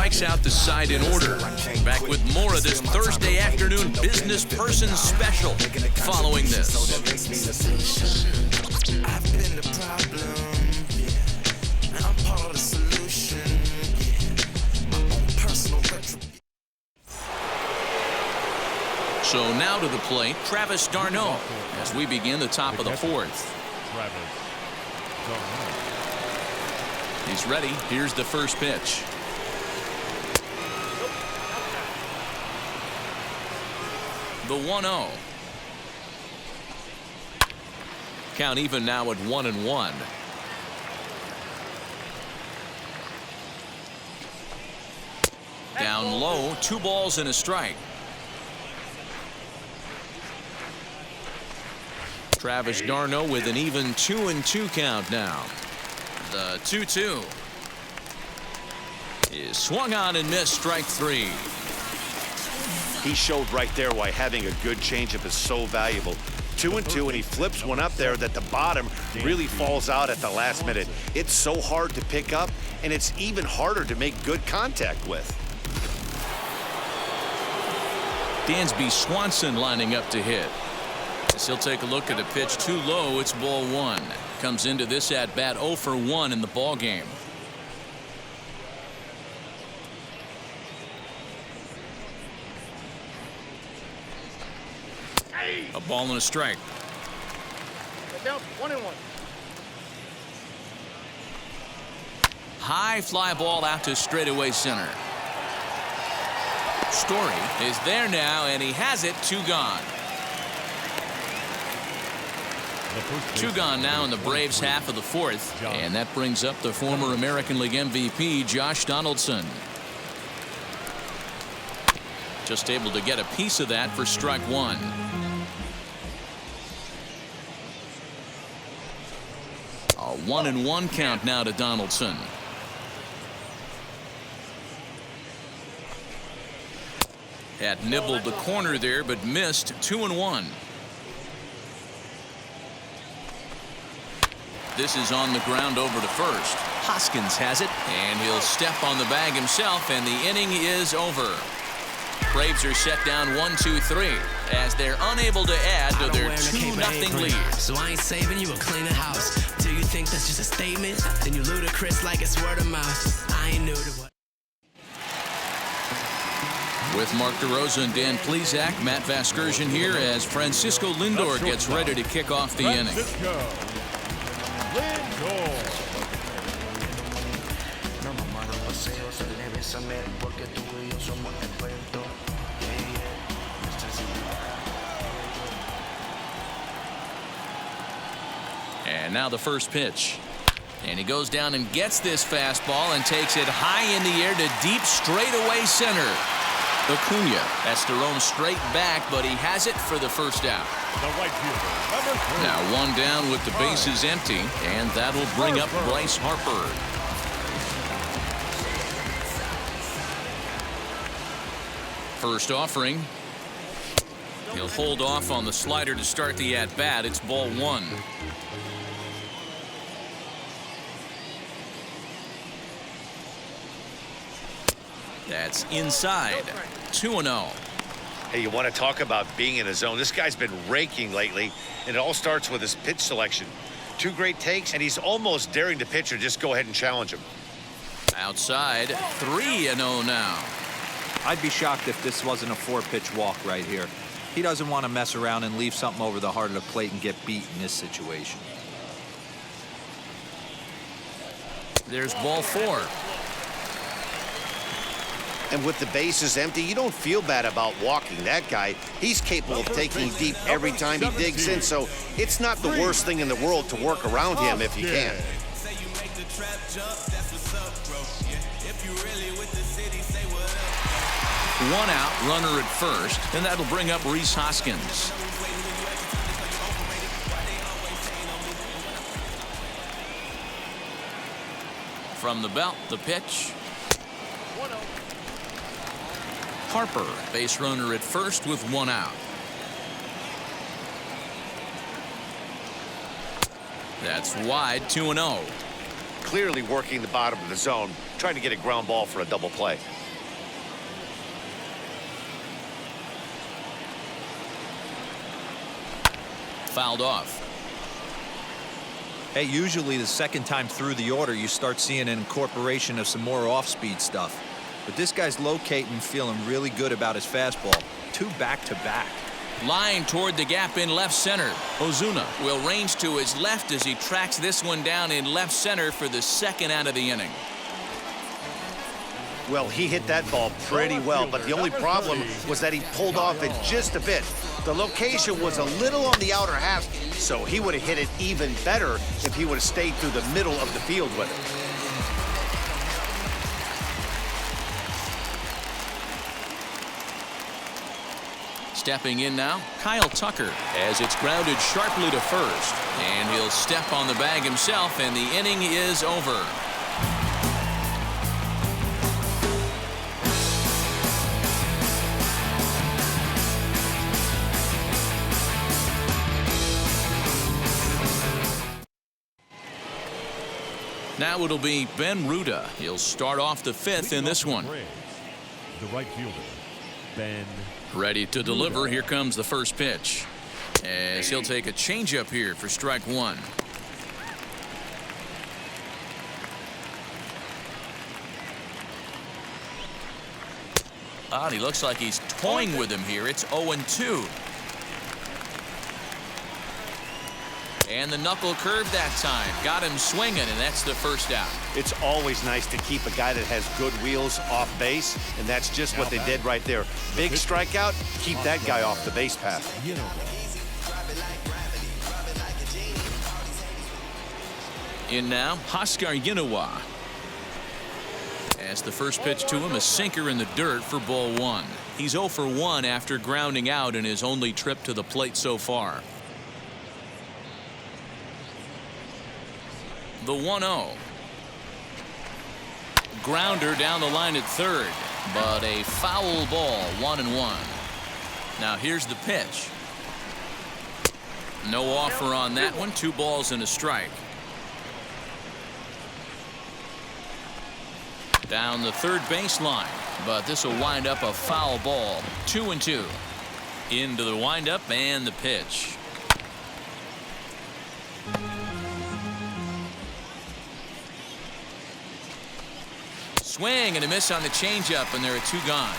strikes out the side in order. Back with more of this Thursday afternoon business person special following this. I've been the problem, and I'm part of the solution. My own personal retribution. So now to the plate, Travis d'Arnaud, as we begin the top of the fourth. He's ready. Here's the first pitch. The 1-0. Count even now at 1-1. Down low, 2 balls and a strike. Travis d'Arnaud with an even 2-2 count now. The 2-2 is swung on and missed, strike 3. He showed right there why having a good changeup is so valuable. 2-2, and he flips one up there that the bottom really falls out at the last minute. It's so hard to pick up, and it's even harder to make good contact with. Dansby Swanson lining up to hit. As he'll take a look at a pitch too low, it's ball 1. Comes into this at bat 0 for 1 in the ball game. A ball and a strike. Down 1-1. High fly ball out to straightaway center. Story is there now, and he has it. 2 gone. 2 gone now in the Braves' half of the fourth, and that brings up the former American League MVP Josh Donaldson. Just able to get a piece of that for strike 1. A 1-1 count now to Donaldson. Had nibbled the corner there, but missed. 2-1. This is on the ground over to first. Hoskins has it, and he'll step on the bag himself, and the inning is over. Braves are set down 1-2-3 as they're unable to add to their 2-0 lead. So I ain't saving you a cleaner house. Do you think that's just a statement? Then you ludicrous like it's word of mouth. I ain't new to what. With Mark DeRosa and Dan Plesac, Matt Vasgersian here as Francisco Lindor gets ready to kick off the inning. And now the first pitch. And he goes down and gets this fastball and takes it high in the air to deep straightaway center. Acuna has to roam straight back, but he has it for the first out. The right fielder, number 3. Now 1 down with the bases empty, and that'll bring up Bryce Harper. First offering. He'll hold off on the slider to start the at-bat. It's ball 1. That's inside. 2-0. Hey, you want to talk about being in a zone? This guy's been raking lately, and it all starts with his pitch selection. 2 great takes, and he's almost daring the pitcher just go ahead and challenge him. Outside, 3-0 now. I'd be shocked if this wasn't a 4-pitch walk right here. He doesn't want to mess around and leave something over the heart of the plate and get beat in this situation. There's ball 4. And with the bases empty, you don't feel bad about walking that guy. He's capable of taking deep every time he digs in, so it's not the worst thing in the world to work around him if you can. 1 out, runner at first, and that'll bring up Rhys Hoskins. From the belt, the pitch. Harper, base runner at first with 1 out. That's wide, 2-0. clearly working the bottom of the zone, trying to get a ground ball for a double play. Fouled off. Hey, usually the second time through the order, you start seeing an incorporation of some more off-speed stuff. But this guy's locating, feeling really good about his fastball. 2 back-to-back. Line toward the gap in left center. Ozuna will range to his left as he tracks this one down in left center for the second out of the inning. Well, he hit that ball pretty well, but the only problem was that he pulled off it just a bit. The location was a little on the outer half, so he would have hit it even better if he would have stayed through the middle of the field with it. Stepping in now, Kyle Tucker, as it's grounded sharply to first. And he'll step on the bag himself, and the inning is over. Now it'll be Ben Ruda. He'll start off the 5th in this one. The right fielder, Ben. Ready to deliver. Here comes the first pitch. As he'll take a changeup here for strike 1. He looks like he's toying with him here. It's 0-2. And the knuckle curve that time. Got him swinging, and that's the first out. It's always nice to keep a guy that has good wheels off base, and that's just what they did right there. Big strikeout, keep that guy off the base path. In now, Oscar Yinowa. As the first pitch to him, a sinker in the dirt for ball 1. He's 0 for 1 after grounding out in his only trip to the plate so far. The 1-0. Grounder down the line at third, but a foul ball, 1-1. Now here's the pitch. No offer on that one. 2 balls and a strike. Down the third baseline, but this will wind up a foul ball. 2-2. Into the windup and the pitch. Swing and a miss on the changeup, and there are 2 gone.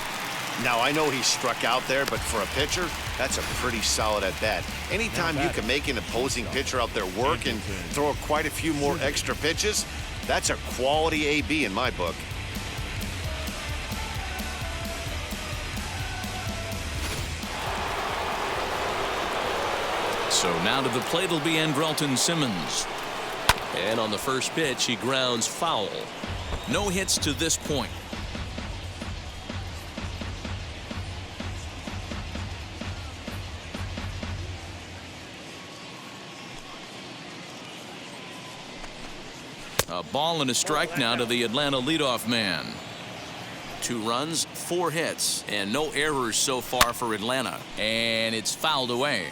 Now, I know he struck out there, but for a pitcher, that's a pretty solid at bat. Anytime you can make an opposing pitcher out there work and throw quite a few more extra pitches, that's a quality AB in my book. So now to the plate will be Andrelton Simmons. And on the first pitch, he grounds foul. No hits to this point. A ball and a strike now to the Atlanta leadoff man. 2 runs, 4 hits, and no errors so far for Atlanta. And it's fouled away.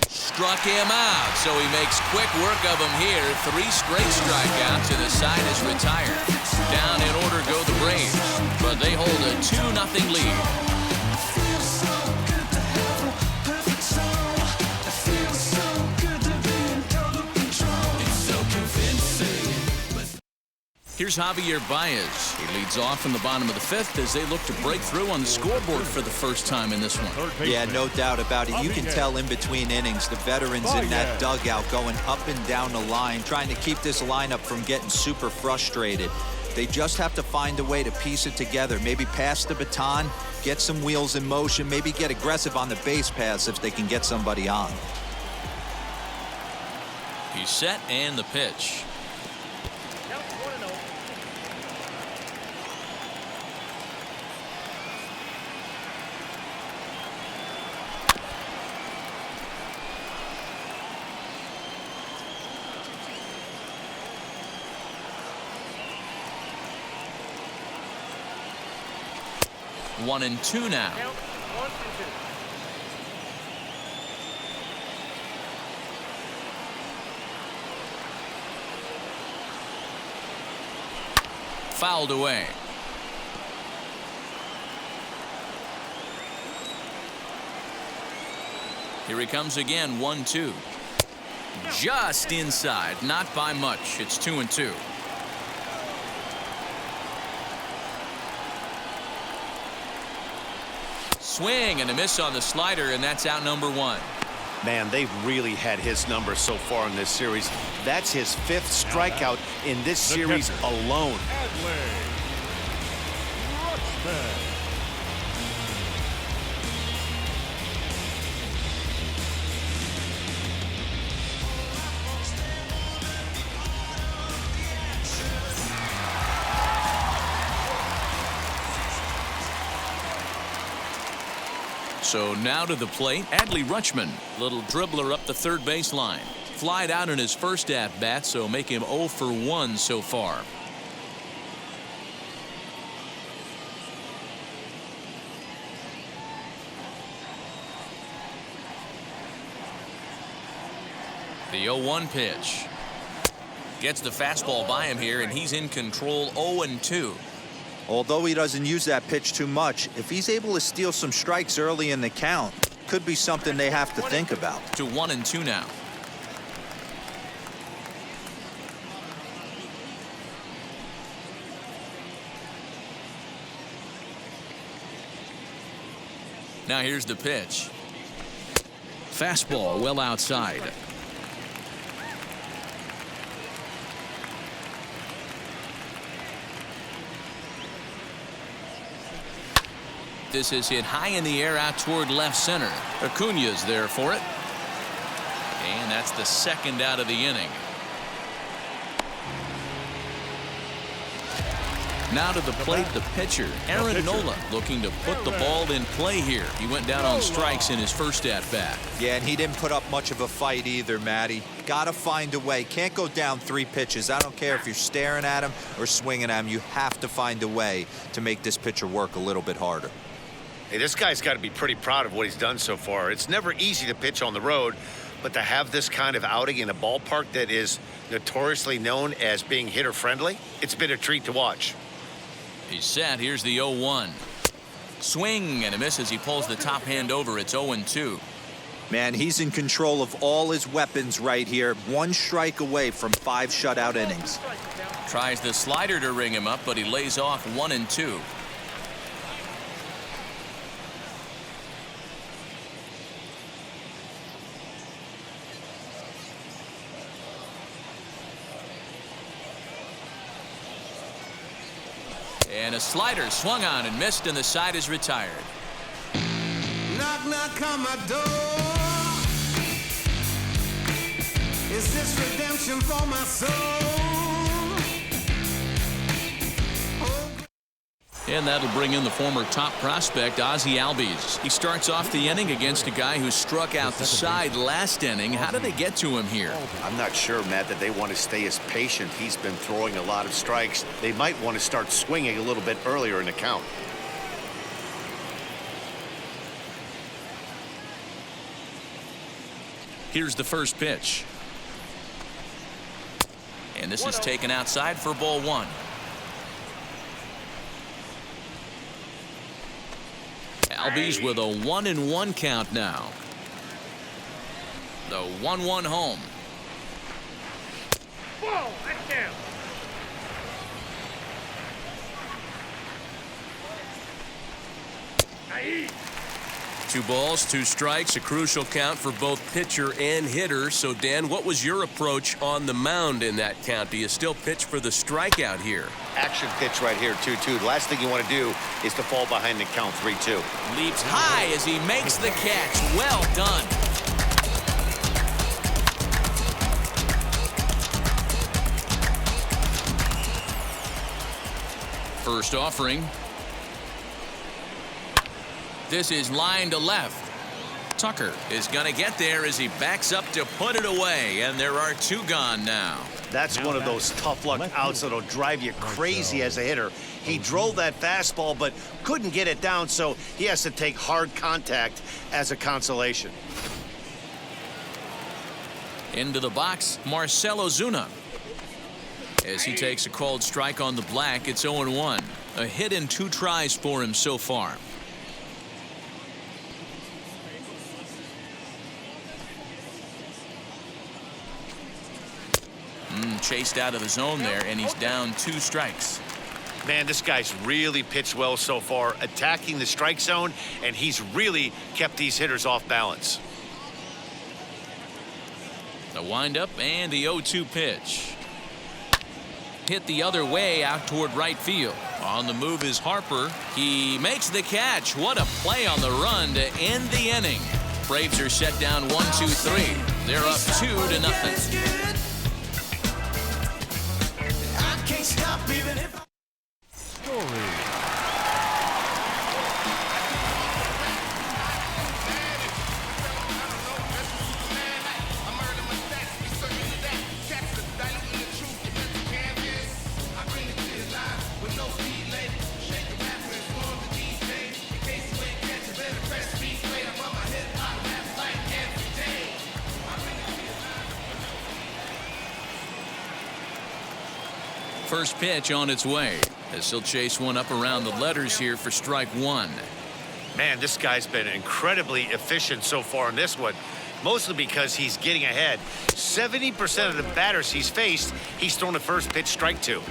Struck him out, so he makes quick work of him here. 3 straight strikeouts, and the side is retired. Down in order go the Braves, but they hold a 2-0 lead. Here's Javier Baez. He leads off in the bottom of the 5th as they look to break through on the scoreboard for the first time in this one. Yeah, no doubt about it. You can tell in between innings, the veterans in that dugout going up and down the line, trying to keep this lineup from getting super frustrated. They just have to find a way to piece it together. Maybe pass the baton, get some wheels in motion, maybe get aggressive on the base paths if they can get somebody on. He's set and the pitch. 1-2 now. fouled away. Here he comes again, 1-2. Just inside, not by much. It's 2-2. Swing and a miss on the slider, and that's out number 1. Man, they've really had his number so far in this series. That's his 5th strikeout in this series alone. So now to the plate, Adley Rutschman, little dribbler up the third baseline. Flied out in his first at-bat, so make him 0 for 1 so far. The 0-1 pitch. Gets the fastball by him here, and he's in control, 0-2. Although he doesn't use that pitch too much, if he's able to steal some strikes early in the count, could be something they have to think about. To 1-2 now. Now here's the pitch. Fastball well outside. This is hit high in the air out toward left center. Acuna's there for it. And that's the second out of the inning. Now to the plate, the pitcher, Aaron Nola, looking to put the ball in play here. He went down on strikes in his first at-bat. Yeah, and he didn't put up much of a fight either, Matty. Got to find a way. Can't go down 3 pitches. I don't care if you're staring at him or swinging at him. You have to find a way to make this pitcher work a little bit harder. Hey, this guy's got to be pretty proud of what he's done so far. It's never easy to pitch on the road, but to have this kind of outing in a ballpark that is notoriously known as being hitter-friendly, it's been a treat to watch. He's set. Here's the 0-1. Swing and a miss as he pulls the top hand over. It's 0-2. Man, he's in control of all his weapons right here. 1 strike away from 5 shutout innings. Tries the slider to ring him up, but he lays off 1-2. And a slider swung on and missed, and the side is retired. Knock, knock on my door. Is this redemption for my soul? And that'll bring in the former top prospect, Ozzie Albies. He starts off the inning against a guy who struck out the side last inning. How did they get to him here? I'm not sure, Matt, that they want to stay as patient. He's been throwing a lot of strikes. They might want to start swinging a little bit earlier in the count. Here's the first pitch. And this is taken outside for ball 1. Albies with a 1-1 count now. The 1-1 home. Whoa, that's down. Aye. 2 balls, 2 strikes, a crucial count for both pitcher and hitter. So, Dan, what was your approach on the mound in that count? Do you still pitch for the strikeout here? Action pitch right here, 2-2. The last thing you want to do is to fall behind the count 3-2. Leaps high as he makes the catch. Well done. First offering. This is line to left. Tucker is going to get there as he backs up to put it away, and there are 2 gone now. That's one of those tough luck outs that'll drive you crazy as a hitter. He drove that fastball but couldn't get it down, so he has to take hard contact as a consolation. Into the box, Marcell Ozuna. As he takes a called strike on the black, it's 0-1. A hit in 2 tries for him so far. Chased out of the zone there, and he's down 2 strikes. Man, this guy's really pitched well so far, attacking the strike zone, and he's really kept these hitters off balance. The windup and the 0-2 pitch. Hit the other way out toward right field. On the move is Harper. He makes the catch. What a play on the run to end the inning. Braves are set down 1-2-3. They're up 2-0. First pitch on its way as he'll chase one up around the letters here for strike 1. Man, this guy's been incredibly efficient so far in this one, mostly because he's getting ahead. 70% of the batters he's faced, he's thrown the first pitch strike to.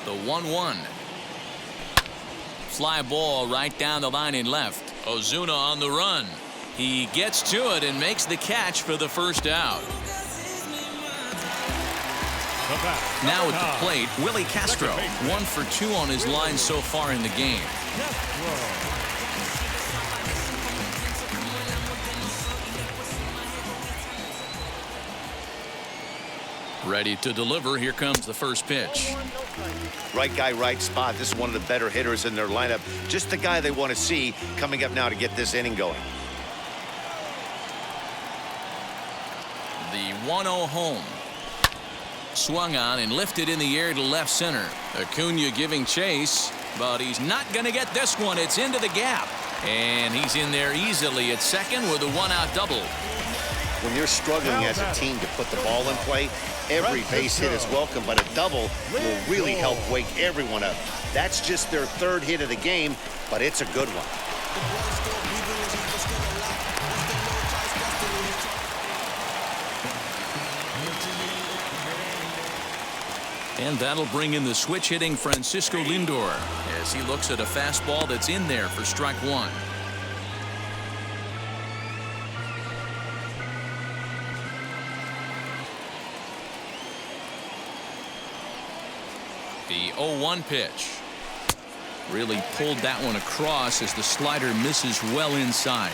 The 1-1. Fly ball right down the line in left. Ozuna on the run. He gets to it and makes the catch for the first out. Now at the plate, Willie Castro. 1 for 2 on his line so far in the game. Ready to deliver. Here comes the first pitch. Right guy, right spot. This is one of the better hitters in their lineup. Just the guy they want to see coming up now to get this inning going. The 1-0 home. Swung on and lifted in the air to left center. Acuna giving chase, but he's not going to get this one. It's into the gap. And he's in there easily at second with a 1-out double. When you're struggling as a team to put the ball in play, every base hit is welcome, but a double will really help wake everyone up. That's just their 3rd hit of the game, but it's a good one. And that'll bring in the switch hitting Francisco Lindor as he looks at a fastball that's in there for strike 1. The 0-1 pitch. Really pulled that one across as the slider misses well inside.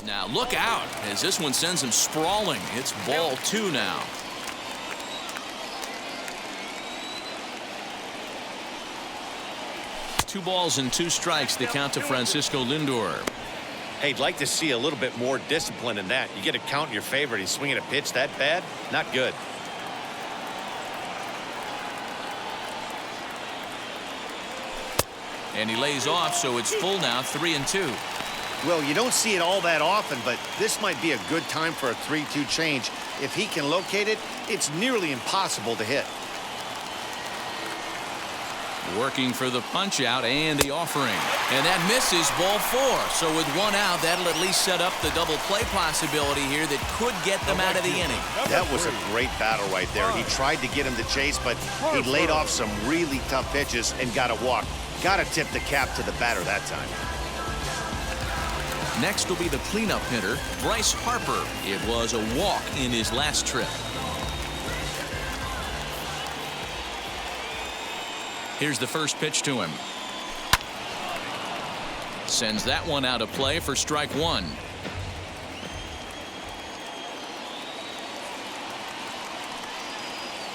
Now look out as this one sends him sprawling. It's ball 2 now. Two balls and 2 strikes, the count to Francisco Lindor. Hey, I'd like to see a little bit more discipline in that. You get a count in your favor. He's swinging a pitch that bad? Not good. And he lays off, so it's full now, 3-2. Well, you don't see it all that often, but this might be a good time for a 3-2 change. If he can locate it, it's nearly impossible to hit. Working for the punch out and the offering. And that misses, ball 4. So with 1 out, that'll at least set up the double play possibility here that could get them out of the inning. That was a great battle right there. He tried to get him to chase, but he laid off some really tough pitches and got a walk. Got to tip the cap to the batter that time. Next will be the cleanup hitter, Bryce Harper. It was a walk in his last trip. Here's the first pitch to him. Sends that one out of play for strike 1.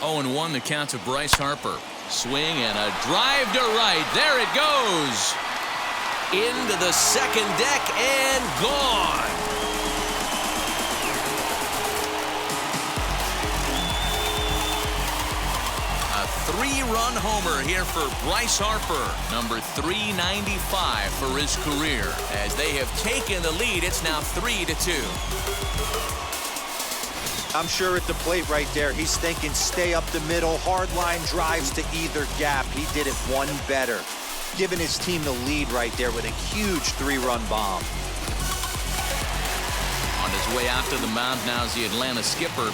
Oh, and 1 the count to Bryce Harper. Swing and a drive to right. There it goes. Into the second deck and gone. three-run homer here for Bryce Harper, number 395 for his career. As they have taken the lead, it's now 3-2. I'm sure at the plate right there, he's thinking stay up the middle, hard line drives to either gap. He did it one better, giving his team the lead right there with a huge three-run bomb. On his way out to the mound now is the Atlanta skipper,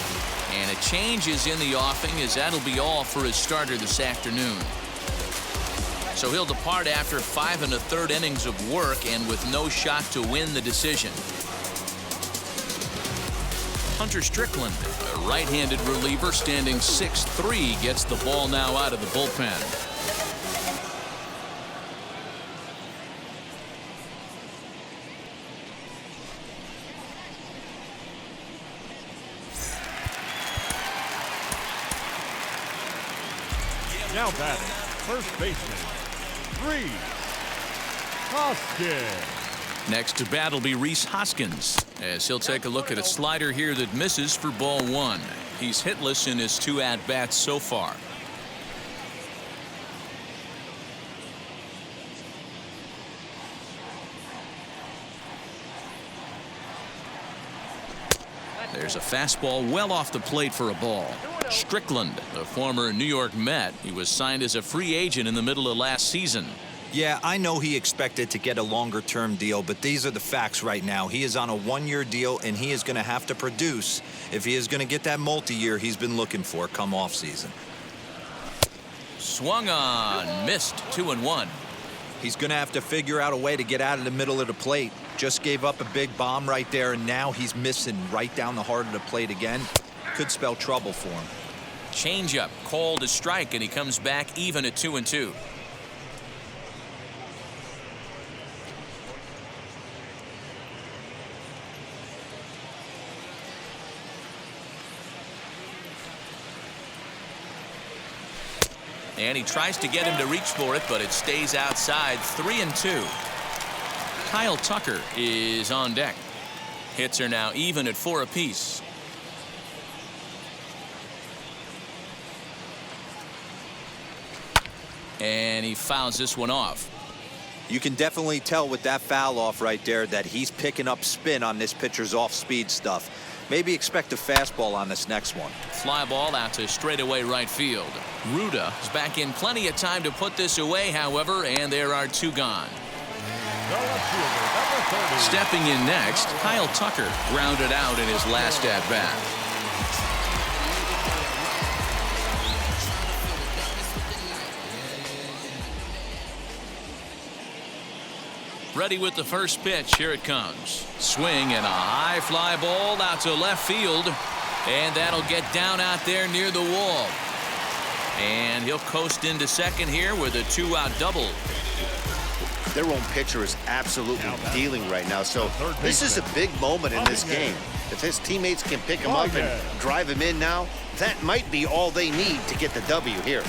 and a change is in the offing as that'll be all for his starter this afternoon. So he'll depart after 5 1/3 innings of work and with no shot to win the decision. Hunter Strickland, a right-handed reliever standing 6'3", gets the ball now out of the bullpen. Now batting, first baseman, Rhys Hoskins. Next to bat will be Rhys Hoskins, as he'll take a look at a slider here that misses for ball 1. He's hitless in his 2 at-bats so far. There's a fastball well off the plate for a ball. Strickland, the former New York Met, he was signed as a free agent in the middle of last season. Yeah, I know he expected to get a longer-term deal, but these are the facts right now. He is on a 1-year deal, and he is going to have to produce if he is going to get that multi-year he's been looking for come off-season. Swung on, missed, 2-1. He's going to have to figure out a way to get out of the middle of the plate. Just gave up a big bomb right there, and now he's missing right down the heart of the plate again. Could spell trouble for him. Changeup, called a strike, and he comes back even at 2-2. And he tries to get him to reach for it, but it stays outside. 3-2. Kyle Tucker is on deck. Hits are now even at 4 apiece. And he fouls this one off. You can definitely tell with that foul off right there that he's picking up spin on this pitcher's off-speed stuff. Maybe expect a fastball on this next one. Fly ball out to straightaway right field. Ruda is back in plenty of time to put this away, however, and there are 2 gone. Stepping in next, Kyle Tucker grounded out in his last at-bat. Ready with the first pitch. Here it comes. Swing and a high fly ball out to left field. And that'll get down out there near the wall. And he'll coast into second here with a 2-out double. Their own pitcher is absolutely dealing right now. So this is a big moment in this game. If his teammates can pick him up and drive him in now, that might be all they need to get the W here.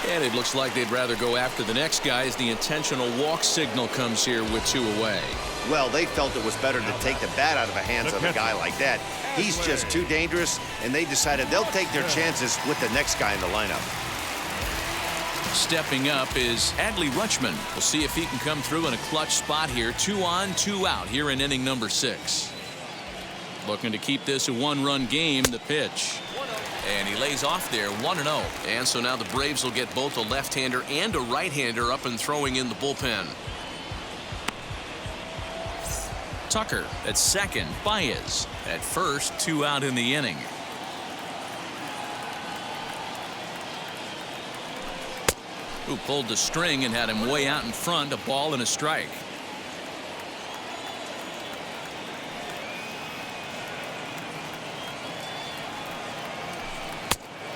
And it looks like they'd rather go after the next guy as the intentional walk signal comes here with 2 away. Well, they felt it was better to take the bat out of the hands of a guy like that. He's just too dangerous, and they decided they'll take their chances with the next guy in the lineup. Stepping up is Adley Rutschman. We'll see if he can come through in a clutch spot here. 2 on, 2 out here in inning number 6. Looking to keep this a 1-run game. The pitch. And he lays off there, 1-0. And so now the Braves will get both a left-hander and a right-hander up and throwing in the bullpen. Tucker at second. Baez at first. 2 out in the inning. Who pulled the string and had him way out in front. A ball and a strike.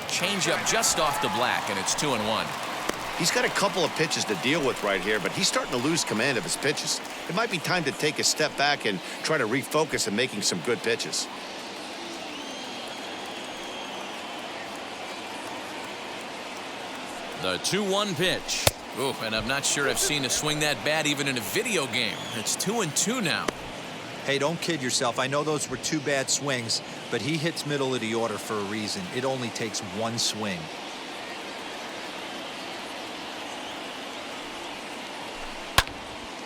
Changeup just off the black, and it's 2-1. He's got a couple of pitches to deal with right here, but he's starting to lose command of his pitches. It might be time to take a step back and try to refocus on making some good pitches. The 2-1 pitch. Ooh, and I'm not sure I've seen a swing that bad even in a video game. It's 2-2 now. Hey, don't kid yourself. I know those were 2 bad swings, but he hits middle of the order for a reason. It only takes 1 swing.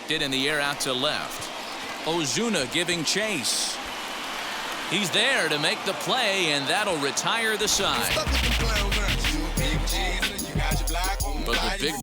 Hit in the air out to left. Ozuna giving chase. He's there to make the play, and that'll retire the side. But the big